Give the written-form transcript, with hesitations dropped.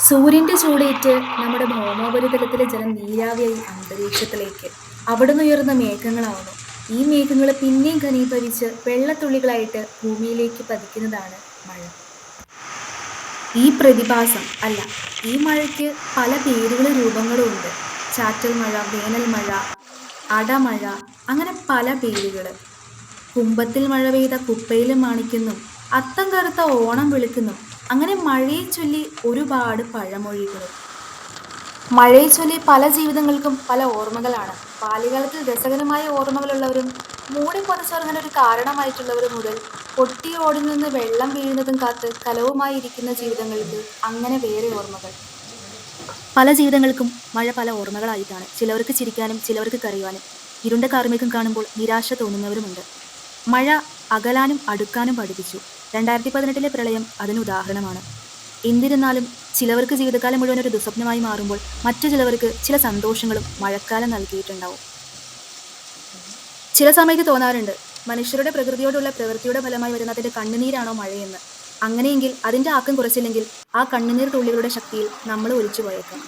സൂര്യന്റെ ചൂടേറ്റ് നമ്മുടെ ഭൗമോപരിതലത്തിലെ ജലം നീരാവിയായി അന്തരീക്ഷത്തിലേക്ക്. അവിടുന്ന് ഉയർന്ന മേഘങ്ങളാവുന്നു. ഈ മേഘങ്ങൾ പിന്നെയും ഘനീഭവിച്ച് വെള്ളത്തുള്ളികളായിട്ട് ഭൂമിയിലേക്ക് പതിക്കുന്നതാണ് മഴ. ഈ പ്രതിഭാസം അല്ല, ഈ മഴയ്ക്ക് പല പേരുകളും രൂപങ്ങളും ഉണ്ട്. ചാറ്റൽ മഴ, വേനൽ മഴ, അടമഴ, അങ്ങനെ പല പേരുകൾ. കുംഭത്തിൽ മഴ പെയ്ത കുപ്പയിലും മാണിക്കുന്നു, അത്തം കറുത്ത ഓണം വിളിക്കുന്നു. അങ്ങനെ മഴയെ ചൊല്ലി ഒരുപാട് പഴമൊഴികളും. മഴയെ ചൊല്ലി പല ജീവിതങ്ങൾക്കും പല ഓർമ്മകളാണ്. ബാല്യകാലത്തിൽ രസകരമായ ഓർമ്മകളുള്ളവരും മൂടി പുതച്ചുറങ്ങാൻ ഒരു കാരണമായിട്ടുള്ളവരും മുതൽ പൊട്ടിയ ഓടിൽ നിന്ന് വെള്ളം വീഴുന്നതും കാത്ത് കലവുമായി ഇരിക്കുന്ന ജീവിതങ്ങൾക്ക് അങ്ങനെ വേറെ ഓർമ്മകൾ. പല ജീവിതങ്ങൾക്കും മഴ പല ഓർമ്മകളായിട്ടാണ്. ചിലവർക്ക് ചിരിക്കാനും ചിലവർക്ക് കരയുവാനും. ഇരുണ്ട കാർമേഘം കാണുമ്പോൾ നിരാശ തോന്നുന്നവരുമുണ്ട്. മഴ അകലാനും അടുക്കാനും പഠിപ്പിച്ചു. 2018 പ്രളയം അതിന് ഉദാഹരണമാണ്. എന്നിരുന്നാലും ചിലവർക്ക് ജീവിതകാലം മുഴുവൻ ഒരു ദുസ്വപ്നമായി മാറുമ്പോൾ മറ്റു ചിലവർക്ക് ചില സന്തോഷങ്ങളും മഴക്കാലം നൽകിയിട്ടുണ്ടാവും. ചില സമയത്ത് തോന്നാറുണ്ട്, മനുഷ്യരുടെ പ്രകൃതിയോടുള്ള പ്രവൃത്തിയുടെ ഫലമായി വരുന്ന അതിൻ്റെ കണ്ണുനീരാണോ മഴയെന്ന്. അങ്ങനെയെങ്കിൽ അതിൻ്റെ ആക്കം കുറച്ചില്ലെങ്കിൽ ആ കണ്ണുനീർ തുള്ളികളുടെ ശക്തിയിൽ നമ്മൾ ഒലിച്ചു പോയേക്കാം.